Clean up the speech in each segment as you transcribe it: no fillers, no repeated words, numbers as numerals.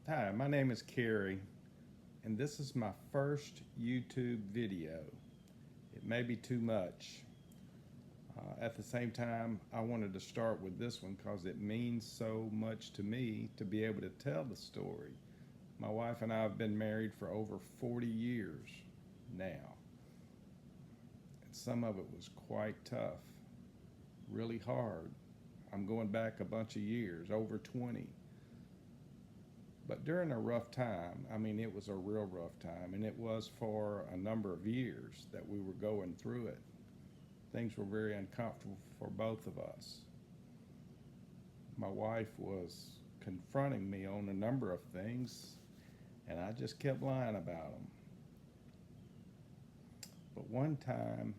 Hi, my name is Kerry, and this is my first YouTube video. It may be too much. At the same time, I wanted to start with this one because it means so much to me to be able to tell the story. My wife and I have been married for over 40 years now, and some of it was quite tough, really hard. I'm going back a bunch of years, over 20. But during a rough time, I mean, it was a real rough time, and it was for a number of years that we were going through it. Things were very uncomfortable for both of us. My wife was confronting me on a number of things, and I just kept lying about them. But one time,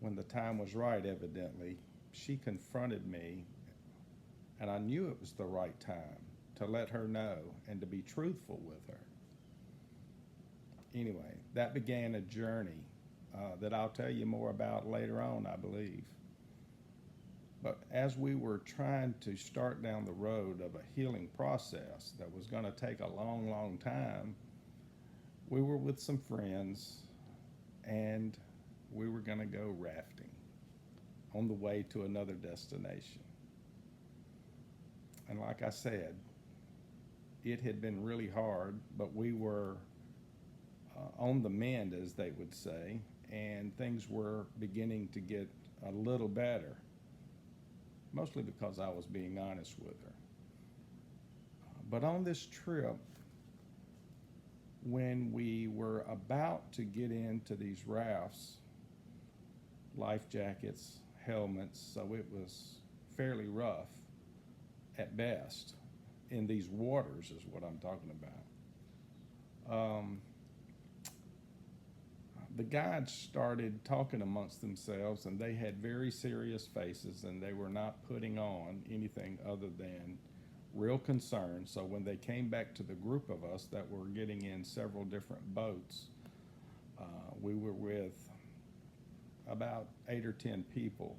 when the time was right, evidently, she confronted me, and I knew it was the right time to let her know and to be truthful with her. Anyway, that began a journey that I'll tell you more about later on, I believe. But as we were trying to start down the road of a healing process that was going to take a long, long time, we were with some friends and we were going to go rafting on the way to another destination. And like I said, it had been really hard, but we were on the mend, as they would say, and things were beginning to get a little better, mostly because I was being honest with her. But on this trip, when we were about to get into these rafts, life jackets, helmets, so it was fairly rough at best in these waters, is what I'm talking about. The guides started talking amongst themselves, and they had very serious faces, and they were not putting on anything other than real concern. So when they came back to the group of us that were getting in several different boats, we were with about 8 or 10 people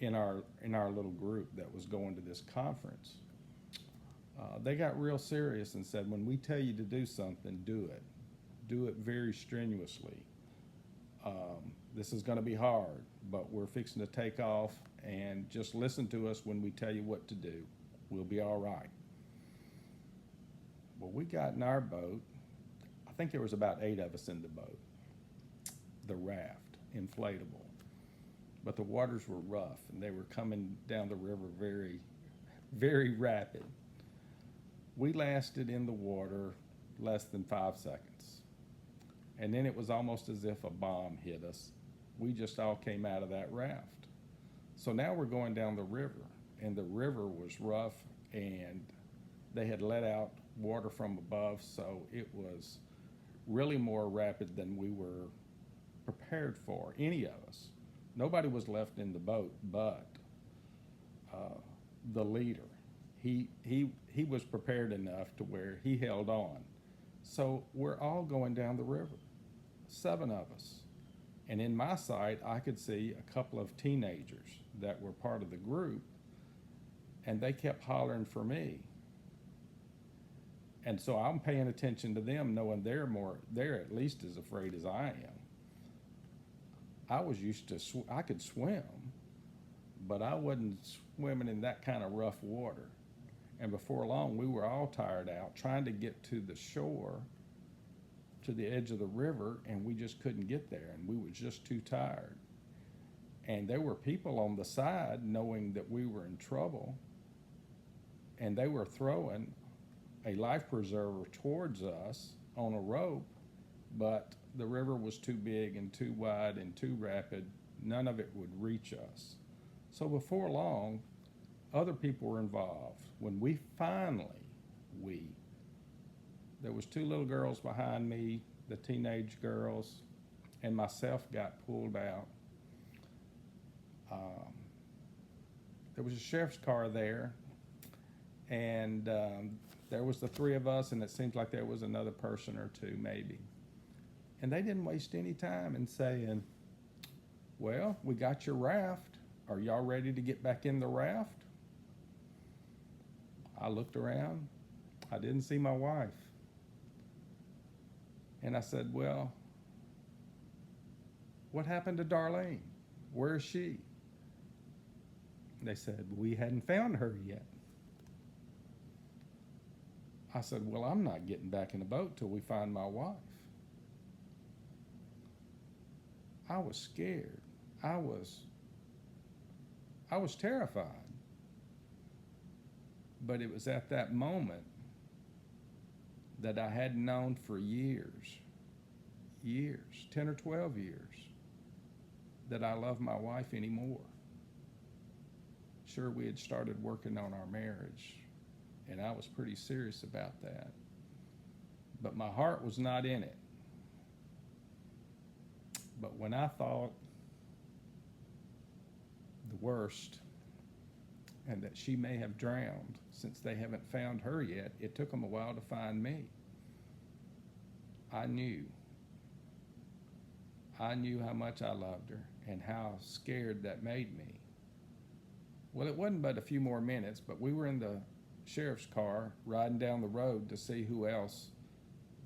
in our little group that was going to this conference. They got real serious and said, when we tell you to do something, do it. Do it very strenuously. This is going to be hard, but we're fixing to take off, and just listen to us when we tell you what to do. We'll be all right. Well, we got in our boat. I think there was about 8 of us in the boat, the raft, inflatable. But the waters were rough, and they were coming down the river very, very rapid. We lasted in the water less than 5 seconds. And then it was almost as if a bomb hit us. We just all came out of that raft. So now we're going down the river, and the river was rough, and they had let out water from above, so it was really more rapid than we were prepared for, any of us. Nobody was left in the boat but the leader. He was prepared enough to where he held on. So we're all going down the river, 7 of us. And in my sight, I could see a couple of teenagers that were part of the group, and they kept hollering for me. And so I'm paying attention to them, knowing they're at least as afraid as I am. I was used to, I could swim, but I wasn't swimming in that kind of rough water. And before long, we were all tired out trying to get to the shore, to the edge of the river, and we just couldn't get there, and we were just too tired. And there were people on the side knowing that we were in trouble, and they were throwing a life preserver towards us on a rope, but the river was too big and too wide and too rapid. None of it would reach us. So before long, other people were involved. When we finally, there was 2 little girls behind me, the teenage girls, and myself got pulled out. There was a sheriff's car there, and there was the 3 of us, and it seems like there was another person or 2 maybe. And they didn't waste any time in saying, well, we got your raft. Are y'all ready to get back in the raft? I looked around. I didn't see my wife. And I said, well, what happened to Darlene? Where is she? They said, we hadn't found her yet. I said, well, I'm not getting back in the boat till we find my wife. I was scared. I was terrified. But it was at that moment that I hadn't known for years, 10 or 12 years, that I loved my wife anymore. Sure, we had started working on our marriage, and I was pretty serious about that. But my heart was not in it. But when I thought the worst, and that she may have drowned since they haven't found her yet, it took them a while to find me. I knew how much I loved her and how scared that made me. Well, it wasn't but a few more minutes, but we were in the sheriff's car riding down the road to see who else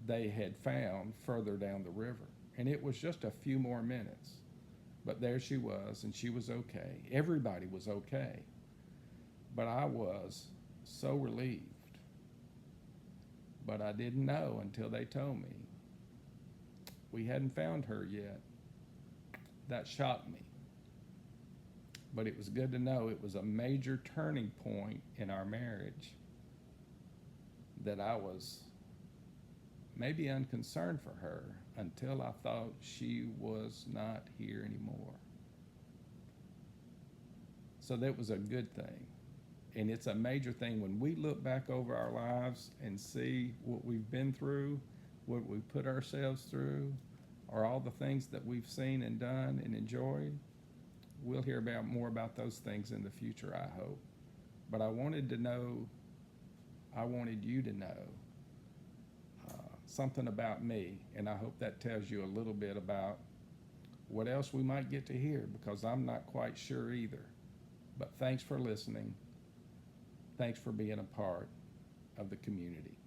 they had found further down the river. And it was just a few more minutes. But there she was, and she was okay. Everybody was okay. But I was so relieved. But I didn't know until they told me. We hadn't found her yet. That shocked me. But it was good to know it was a major turning point in our marriage, that I was maybe unconcerned for her until I thought she was not here anymore. So that was a good thing. And it's a major thing when we look back over our lives and see what we've been through, what we've put ourselves through, or all the things that we've seen and done and enjoyed. We'll hear more about those things in the future, I hope. But I wanted you to know something about me, and I hope that tells you a little bit about what else we might get to hear, because I'm not quite sure either. But thanks for listening. Thanks for being a part of the community.